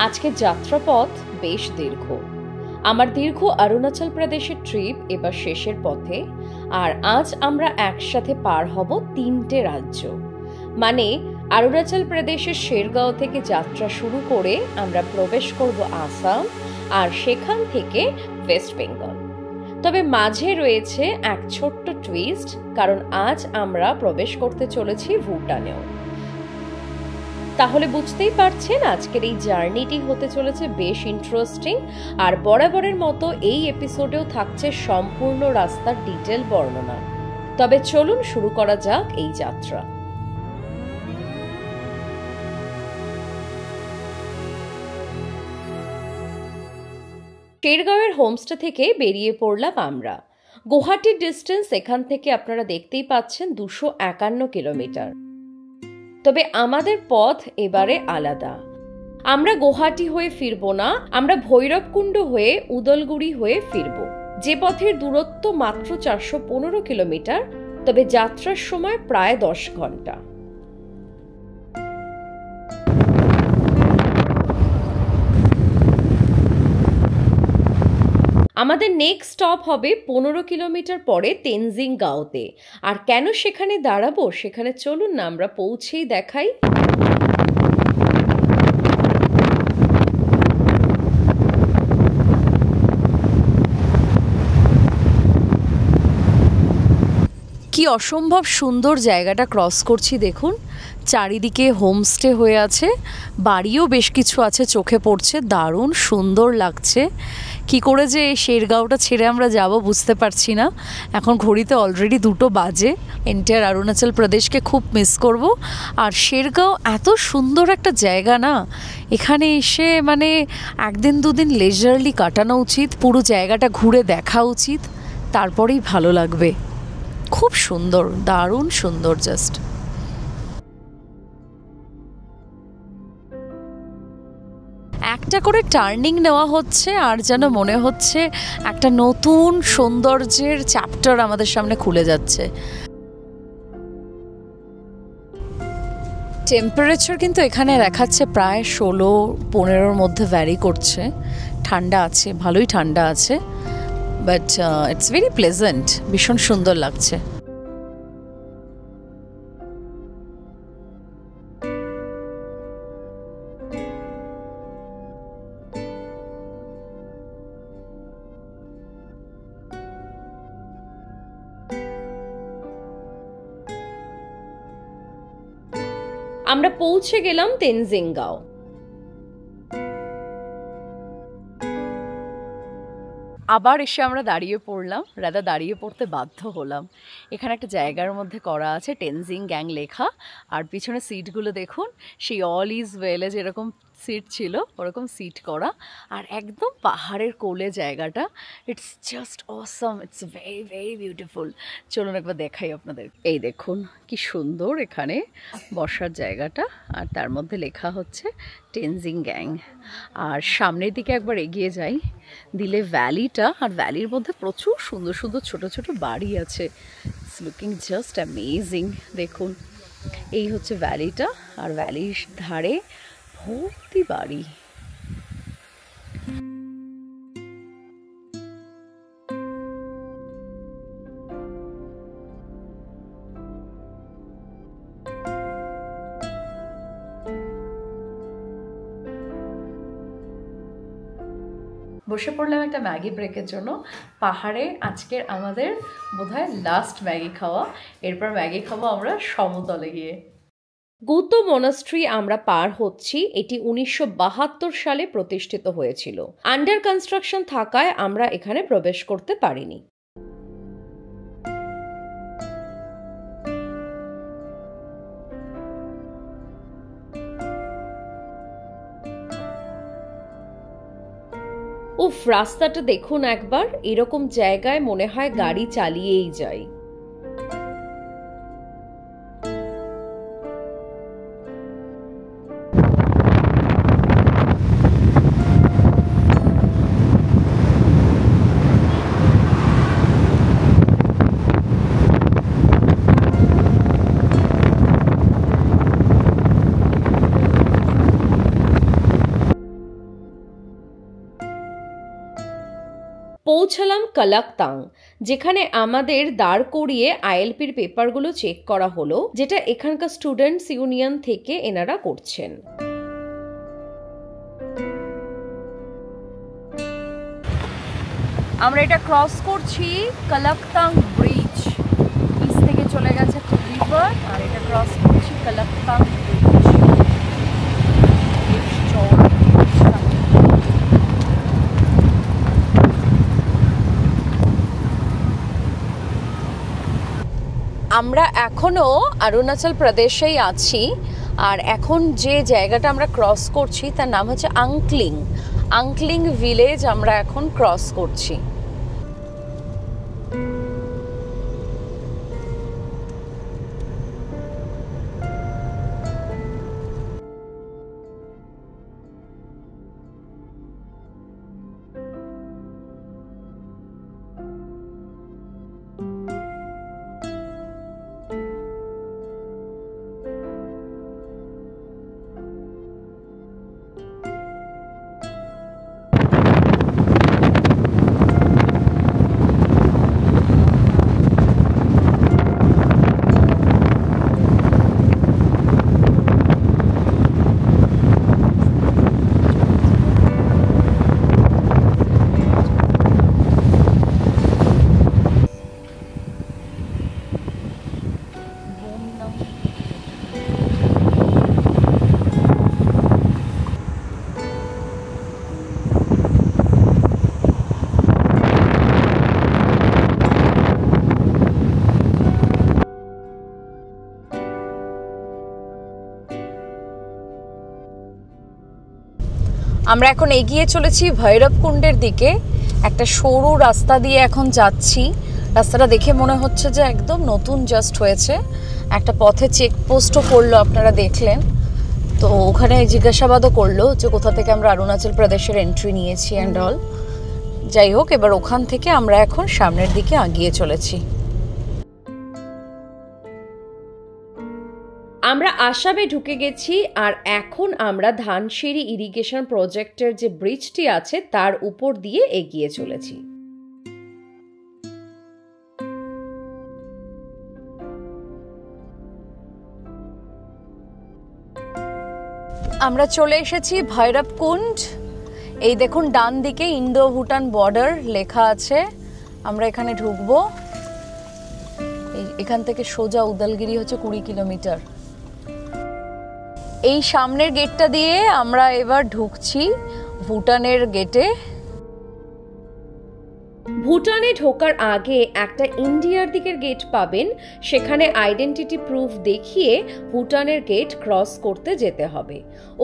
আজকের যাত্রাপথ বেশ দীর্ঘ। আমার দীর্ঘ অরুণাচল প্রদেশের ট্রিপ এবার শেষের পথে, আর আজ আমরা একসাথে পার হব 3টে রাজ্য। মানে অরুণাচল প্রদেশের শেরগাঁও থেকে যাত্রা শুরু করে আমরা প্রবেশ করব আসাম, আর সেখান থেকে ওয়েস্ট বেঙ্গল। তবে মাঝে রয়েছে এক ছোট্ট টুইস্ট, কারণ আজ আমরা প্রবেশ করতে চলেছি ভুটানেও। তাহলে বুঝতেই পারছেন আজকের এই জার্নিটি হতে চলেছে বেশ ইন্টারেস্টিং, আর বরাবরের মতো এই এপিসোডেও থাকছে সম্পূর্ণ রাস্তার ডিটেল বর্ণনা। তবে চলুন শুরু করা যাক এই যাত্রা। শেরগাঁওয়ের হোমস্টে থেকে বেরিয়ে পড়লাম আমরা। গুয়াহাটির ডিস্টেন্স এখান থেকে আপনারা দেখতেই পাচ্ছেন 251 কিলোমিটার। তবে আমাদের পথ এবারে আলাদা। আমরা গুয়াহাটি হয়ে ফিরবো না, আমরা ভৈরবকুণ্ড হয়ে উদলগুড়ি হয়ে ফিরবো, যে পথের দূরত্ব মাত্র 415 কিলোমিটার, তবে যাত্রার সময় প্রায় 10 ঘন্টা। আমাদের নেক্সট স্টপ হবে 15 কিলোমিটার পরে তেনজিং গাঁওতে। আর কেন সেখানে দাঁড়াবো, সেখানে চলুন না আমরা পৌঁছেই দেখাই। কি অসম্ভব সুন্দর জায়গাটা ক্রস করছি দেখুন। চারিদিকে হোমস্টে হয়ে আছে, বাড়িও বেশ কিছু আছে চোখে পড়ছে, দারুণ সুন্দর লাগছে। কি করে যে শেরগাঁওটা ছেড়ে আমরা যাব বুঝতে পারছি না। এখন ঘড়িতে অলরেডি 2টো বাজে। এন্টায়ার অরুণাচল প্রদেশকে খুব মিস করব। আর শেরগাঁও এত সুন্দর একটা জায়গা না, এখানে এসে মানে 1 দিন 2 দিন লেজারলি কাটানো উচিত, পুরো জায়গাটা ঘুরে দেখা উচিত, তারপরেই ভালো লাগবে। খুব সুন্দর, দারুণ সুন্দর জাস্ট। একটা করে টার্নিং নেওয়া হচ্ছে, আর যেন মনে হচ্ছে একটা নতুন সৌন্দর্যের চ্যাপ্টার আমাদের সামনে খুলে যাচ্ছে। টেম্পারেচার কিন্তু এখানে দেখাচ্ছে প্রায় 16-15 মধ্যে ভ্যারি করছে। ঠান্ডা আছে, ভালোই ঠান্ডা আছে, বাট ইটস ভেরি প্লেজেন্ট, ভীষণ সুন্দর লাগছে। আমরা পৌঁছে গেলাম তেনজিং গাঁও। আবার এসে আমরা দাঁড়িয়ে পড়লাম, দাঁড়িয়ে পড়তে বাধ্য হলাম। এখানে একটা জায়গার মধ্যে করা আছে তেনজিং গ্যাং লেখা, আর পিছনে সিটগুলো দেখুন, সেই অল ইজ ওয়েলে যেরকম সিট ছিল ওরকম সিট করা, আর একদম পাহাড়ের কোলে জায়গাটা। It's just awesome, it's very very beautiful. চলুন একবার দেখাই আপনাদের। এই দেখুন কি সুন্দর এখানে বসার জায়গাটা, আর তার মধ্যে লেখা হচ্ছে তেনজিং গ্যাং। আর সামনের দিকে একবার এগিয়ে যাই, দিলে ভ্যালিটা, আর ভ্যালির মধ্যে প্রচুর সুন্দর সুন্দর ছোট ছোট বাড়ি আছে। It's looking just amazing. দেখুন এই হচ্ছে ভ্যালিটা, আর ভ্যালির ধারে ভর্তি বাড়ি। বসে পড়লাম একটা ম্যাগি ব্রেকের জন্য। পাহাড়ে আজকের আমাদের বোধহয় লাস্ট ম্যাগি খাওয়া, এরপর ম্যাগি খাবো আমরা সমতলে গিয়ে। গুতো মনাস্ট্রি আমরা পার হচ্ছি। এটি 1972 সালে প্রতিষ্ঠিত হয়েছিল। আন্ডার কনস্ট্রাকশন থাকায় আমরা এখানে প্রবেশ করতে পারিনি। উফ, রাস্তাটা দেখুন একবার। এরকম জায়গায় মনে হয় গাড়ি চালিয়েই যাই। পৌঁছালাম কালাকতাং, যেখানে আমাদের দাঁড় করিয়ে আইএলপির পেপারগুলো চেক করা হলো, যেটা এখানকার স্টুডেন্টস ইউনিয়ন থেকে এনারা করছেন। আমরা এটা ক্রস করছি কালাকতাং ব্রিজ, নিচ থেকে চলে গেছে রিভার, আর এটা ক্রস করছি কালাকতাং ব্রিজ। আমরা এখনও অরুণাচল প্রদেশেই আছি, আর এখন যে জায়গাটা আমরা ক্রস করছি তার নাম হচ্ছে আংক্লিং। আংক্লিং ভিলেজ আমরা এখন ক্রস করছি। আমরা এখন এগিয়ে চলেছি ভৈরবকুণ্ডের দিকে। একটা সরু রাস্তা দিয়ে এখন যাচ্ছি। রাস্তাটা দেখে মনে হচ্ছে যে একদম নতুন জাস্ট হয়েছে। একটা পথে চেকপোস্টও করলো, আপনারা দেখলেন। তো ওখানে জিজ্ঞাসাবাদও করলো যে কোথা থেকে আমরা অরুণাচল প্রদেশের এন্ট্রি নিয়েছি অ্যান্ড অল। যাই হোক, এবার ওখান থেকে আমরা এখন সামনের দিকে এগিয়ে চলেছি। আমরা আসামে ঢুকে গেছি, আর এখন আমরা ধানসিঁড়ি ইরিগেশন প্রজেক্টের যে ব্রিজটি আছে তার উপর দিয়ে এগিয়ে চলেছি। আমরা চলে এসেছি ভৈরবকুণ্ড। এই দেখুন ডান দিকে ইন্দো ভুটান বর্ডার লেখা আছে। আমরা এখানে ঢুকবো। এখান থেকে সোজা উদালগিরি হচ্ছে 20 কিলোমিটার। এই সামনের গেটটা দিয়ে আমরা এবার ঢুকছি ভুটানের গেটে। ভুটানে ঢোকার আগে একটা ইন্ডিয়ার দিকের গেট পাবেন, সেখানে আইডেন্টিটি প্রুফ দেখিয়ে ভুটানের গেট ক্রস করতে যেতে হবে।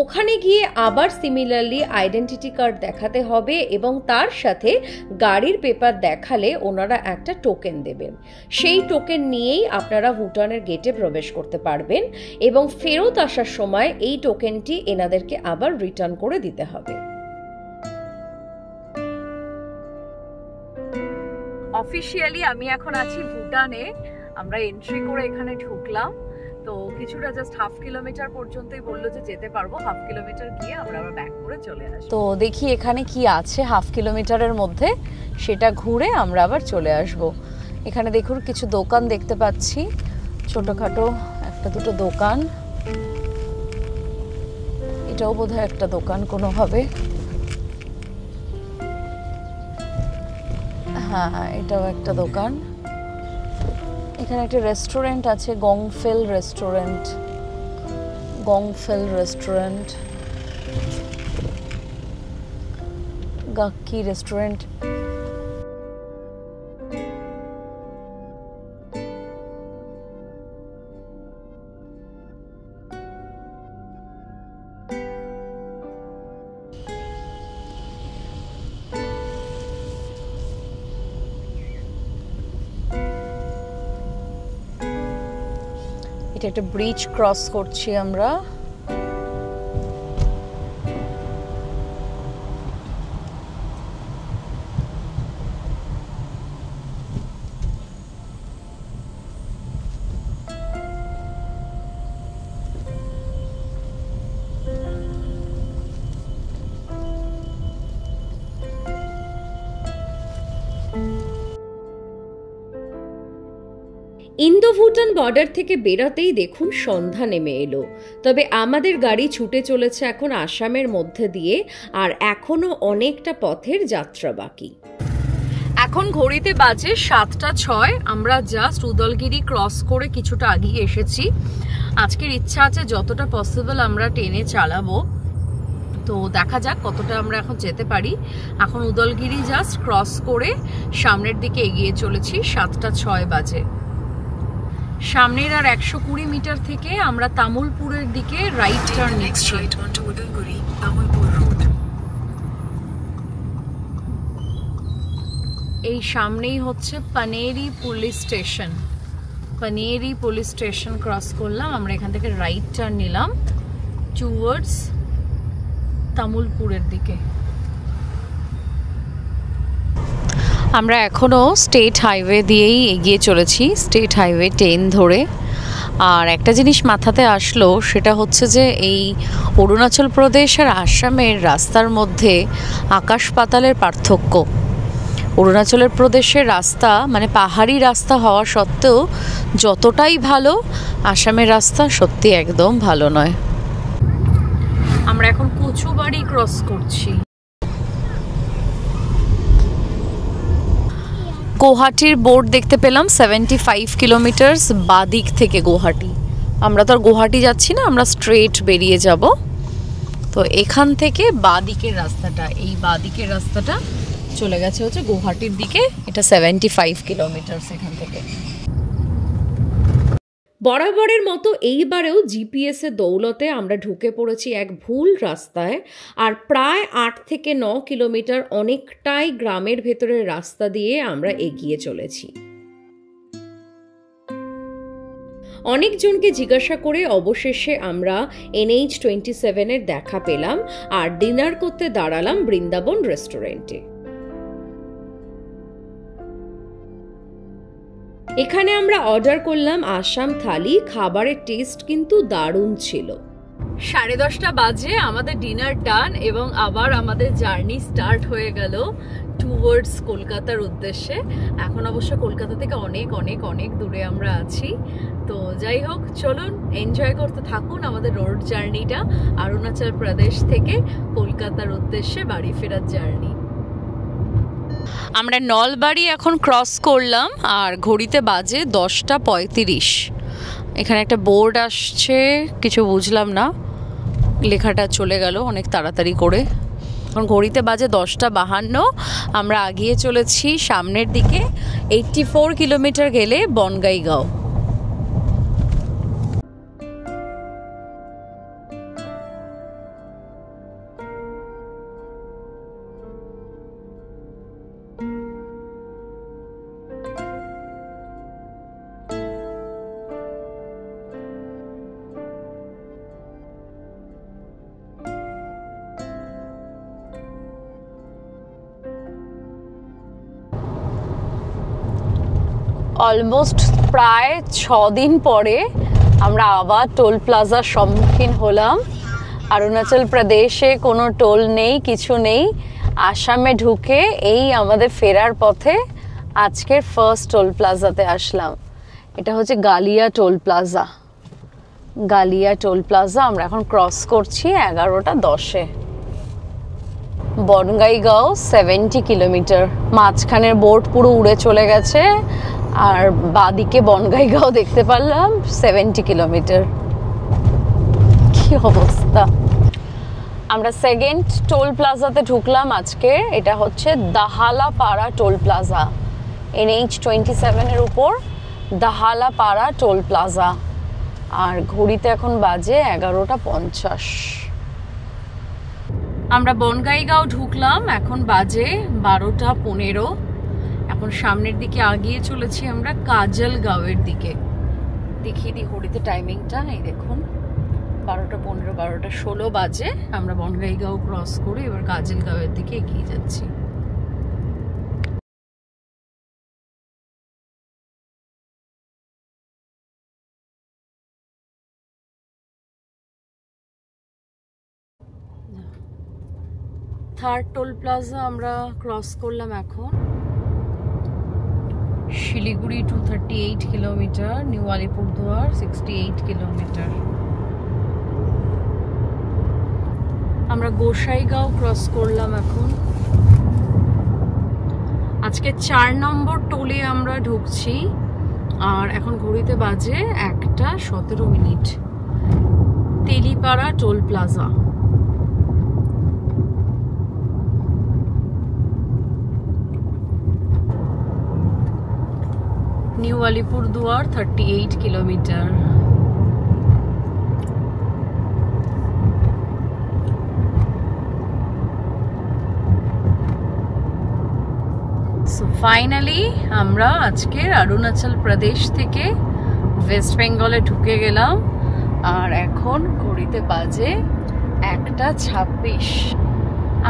ওখানে গিয়ে আবার সিমিলারলি আইডেন্টিটি কার্ড দেখাতে হবে এবং তার সাথে গাড়ির পেপার দেখালে ওনারা একটা টোকেন দেবেন। সেই টোকেন নিয়েই আপনারা ভুটানের গেটে প্রবেশ করতে পারবেন এবং ফেরত আসার সময় এই টোকেনটি এনাদেরকে আবার রিটার্ন করে দিতে হবে। অফিসিয়ালি আমি এখন আছি ভুটানে। আমরা এন্ট্রি করে এখানে ঢুকলাম। তো কিছুটা জাস্ট 1/2 কিলোমিটার পর্যন্তই বললো যে যেতে পারবো। 1/2 কিলোমিটার গিয়ে আমরা আবার ব্যাক করে চলে আসবো। তো দেখি এখানে কি আছে 1/2 কিলোমিটারের মধ্যে, সেটা ঘুরে আমরা আবার চলে আসব। এখানে দেখুন কিছু দোকান দেখতে পাচ্ছি, ছোটখাটো একটা দুটো দোকান। এটাও বোধহয় একটা দোকান কোনোভাবে। হ্যাঁ, এটাও একটা দোকান। এখানে একটা রেস্টুরেন্ট আছে, গংফেল রেস্টুরেন্ট। গংফেল রেস্টুরেন্ট, গাক্কি রেস্টুরেন্ট। এটা একটা ব্রিজ ক্রস করছি আমরা। ইন্দো ভুটান বর্ডার থেকে বেরোতেই দেখুন সন্ধ্যা নেমে এলো। তবে আমাদের গাড়ি ছুটে চলেছে এখন আসামের মধ্যে দিয়ে, আর এখনো অনেকটা পথের যাত্রা বাকি। এখন ঘড়িতে বাজে 7:06। আমরা জাস্ট উদলগিরি ক্রস করে কিছুটা আগিয়ে এসেছি। আজকের ইচ্ছা আছে যতটা পসিবল আমরা ট্রেনে চালাবো, তো দেখা যাক কতটা আমরা এখন যেতে পারি। এখন উদলগিরি জাস্ট ক্রস করে সামনের দিকে এগিয়ে চলেছি। 7:06 বাজে। সামনের আর 120 মিটার থেকে আমরা তামুলপুরের দিকে রাইট টার্ন নিচ্ছি। এই সামনেই হচ্ছে Paneri police station. Paneri police station cross করলাম, আমরা এখান থেকে রাইট টার্ন নিলাম টুয়ার্ডস তামুলপুরের দিকে। আমরা এখনো স্টেট হাইওয়ে দিয়েই এগিয়ে চলেছি, স্টেট হাইওয়ে 10 ধরে। আর একটা জিনিস মাথাতে আসলো, সেটা হচ্ছে যে এই অরুণাচল প্রদেশ আর আসামের রাস্তার মধ্যে আকাশ পাতালের পার্থক্য। অরুণাচলের প্রদেশের রাস্তা মানে পাহাড়ি রাস্তা হওয়া সত্ত্বেও যতটাই ভালো, আসামের রাস্তা সত্যি একদম ভালো নয়। আমরা এখন কচুবাড়ি ক্রস করছি। গুয়াহাটির বোর্ড দেখতে পেলাম 75 কিলোমিটার্স বাদিক থেকে গুয়াহাটি। আমরা তো আর গুয়াহাটি যাচ্ছি না, আমরা স্ট্রেট বেরিয়ে যাব। তো এখান থেকে বাদিকের রাস্তাটা, এই বাদিকের রাস্তাটা চলে গেছে হচ্ছে গুয়াহাটির দিকে। এটা 75 কিলোমিটার্স এখান থেকে। বরাবরের মতো এইবারেও জিপিএস এর দৌলতে আমরা ঢুকে পড়েছি এক ভুল রাস্তায়, আর প্রায় 8 থেকে 9 কিলোমিটার অনেকটাই গ্রামের ভেতরের রাস্তা দিয়ে আমরা এগিয়ে চলেছি। অনেকজনকে জিজ্ঞাসা করে অবশেষে আমরা NH27 এর দেখা পেলাম আর ডিনার করতে দাঁড়ালাম বৃন্দাবন রেস্টুরেন্টে। এখানে আমরা অর্ডার করলাম আসাম থালি। খাবারের টেস্ট কিন্তু দারুণ ছিল। 10:30 বাজে আমাদের ডিনার ডান, এবং আবার আমাদের জার্নি স্টার্ট হয়ে গেল টুয়ার্ডস কলকাতার উদ্দেশ্যে। এখন অবশ্য কলকাতা থেকে অনেক অনেক অনেক দূরে আমরা আছি। তো যাই হোক, চলুন এনজয় করতে থাকুন আমাদের রোড জার্নিটা, অরুণাচল প্রদেশ থেকে কলকাতার উদ্দেশ্যে বাড়ি ফেরার জার্নি। আমরা নলবাড়ি এখন ক্রস করলাম আর ঘড়িতে বাজে 10:35। এখানে একটা বোর্ড আসছে, কিছু বুঝলাম না, লেখাটা চলে গেল অনেক তাড়াতাড়ি করে। এখন ঘড়িতে বাজে 10:52। আমরা এগিয়ে চলেছি সামনের দিকে। 84 কিলোমিটার গেলে বনগাইগাঁও। অলমোস্ট প্রায় 6 দিন পরে আমরা আবার টোল প্লাজার সম্মুখীন হলাম। অরুণাচল প্রদেশে কোনো টোল নেই, কিছু নেই। আসামে ঢুকে এই আমাদের ফেরার পথে আজকের ফার্স্ট টোল প্লাজাতে আসলাম। এটা হচ্ছে গালিয়া টোল প্লাজা। গালিয়া টোল প্লাজা আমরা এখন ক্রস করছি 11:10-এ। বনগাইগাঁও 70 কিলোমিটার। মাঝখানের বোর্ড পুরো উড়ে চলে গেছে, আর বাদিকে বনগাইগাঁও দেখতে পারলাম 70 কিলোমিটার। কি অবস্থা! আমরা সেকেন্ড টোল প্লাজাতে ঢুকলাম আজকে। এটা হচ্ছে দাহালাপাড়া টোল প্লাজা, NH27 এর উপর দাহালাপাড়া টোল প্লাজা। আর ঘড়িতে এখন বাজে 11:50। আমরা বনগাইগাঁও ঢুকলাম, এখন বাজে 12:15। এখন সামনের দিকে এগিয়ে চলেছি আমরা কাজলগাঁওয়ের দিকে। দেখিয়ে দিই ঘড়িতে টাইমিংটা, এই দেখুন 12:15, 12:16 বাজে। আমরা বনগাইগাঁও ক্রস করে এবার কাজলগাঁওয়ের দিকে এগিয়ে যাচ্ছি। থার্ড টোল প্লাজা আমরা ক্রস করলাম এখন। Siliguri 238 kilometre, new Alipurduar 68 kilometre. আমরা গোসাইগাঁও ক্রস করলাম এখন। আজকে 4 নম্বর টোলে আমরা ঢুকছি, আর এখন ঘড়িতে বাজে 1:17। Telipara toll plaza. New Alipurduar 38 kilometre. So finally আমরা আজকে অরুণাচল প্রদেশ থেকে ওয়েস্ট বেঙ্গলে ঢুকে গেলাম, আর এখন ঘড়িতে বাজে 1:26।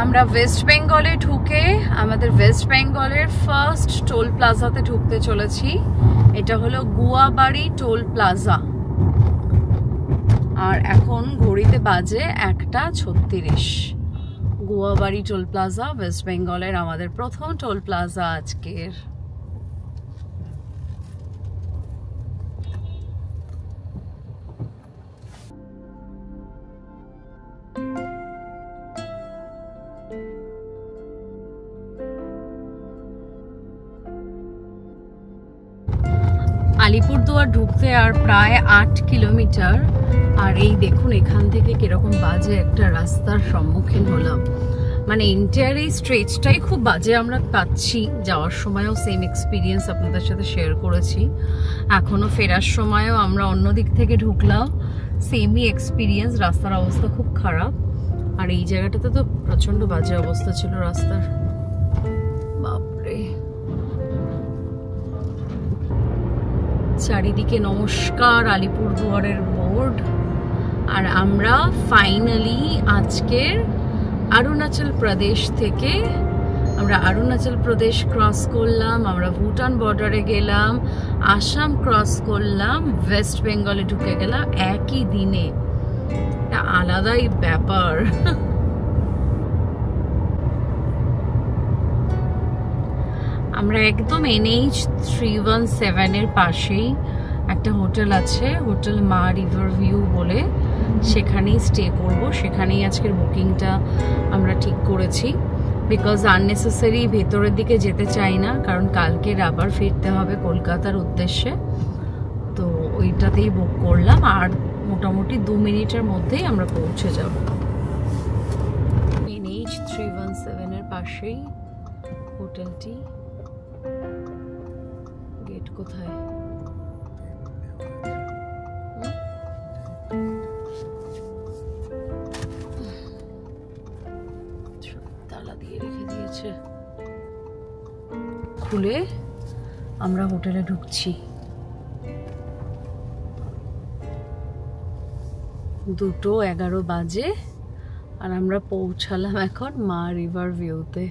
আমরা ওয়েস্ট বেঙ্গলে ঢুকে আমাদের ওয়েস্ট বেঙ্গলের ফার্স্ট টোল প্লাজাতে ঢুকতে চলেছি। এটা হলো গুয়াবাড়ি টোল প্লাজা, আর এখন ঘড়িতে বাজে 1:36। গুয়াবাড়ি টোল প্লাজা ওয়েস্ট বেঙ্গলের আমাদের প্রথম টোল প্লাজা আজকের। আলিপুরদুয়ার ঢুকতে আর প্রায় 8 কিলোমিটার। আর এই দেখুন এখান থেকে কিরকম বাজে একটা রাস্তার সম্মুখীন হলাম। মানে এন্টায়ার এই স্ট্রেচটাই খুব বাজে আমরা পাচ্ছি। যাওয়ার সময়ও সেম এক্সপিরিয়েন্স আপনাদের সাথে শেয়ার করেছি, এখনো ফেরার সময়ও আমরা অন্য দিক থেকে ঢুকলাম, সেমই এক্সপিরিয়েন্স। রাস্তার অবস্থা খুব খারাপ, আর এই জায়গাটাতে তো প্রচন্ড বাজে অবস্থা ছিল রাস্তার। বাপরে, চারিদিকে নমস্কার আলিপুরদুয়ারের বোর্ড। আর আমরা ফাইনালি আজকের অরুণাচল প্রদেশ থেকে আমরা অরুণাচল প্রদেশ ক্রস করলাম, আমরা ভুটান বর্ডারে গেলাম, আসাম ক্রস করলাম, ওয়েস্ট বেঙ্গলে ঢুকে গেলাম একই দিনে। একটা আলাদাই ব্যাপার। আমরা একদম NH 317 এর পাশেই একটা হোটেল আছে, হোটেল মা রিভার ভিউ বলে, সেখানেই স্টে করব। সেখানেই আজকের বুকিংটা আমরা ঠিক করেছি, বিকজ আননেসেসারি ভেতরের দিকে যেতে চাই না, কারণ কালকে আবার ফিরতে হবে কলকাতার উদ্দেশ্যে। তো ওইটাতেই বুক করলাম, আর মোটামুটি 2 মিনিটের মধ্যেই আমরা পৌঁছে যাব। NH 317 এর পাশেই হোটেলটি। গেট কোথায়? তালা দিয়ে রেখে দিয়েছে। খুলে আমরা হোটেলে ঢুকছি। 2:11 বাজে, আর আমরা পৌঁছালাম এখন মা রিভার ভিউতে।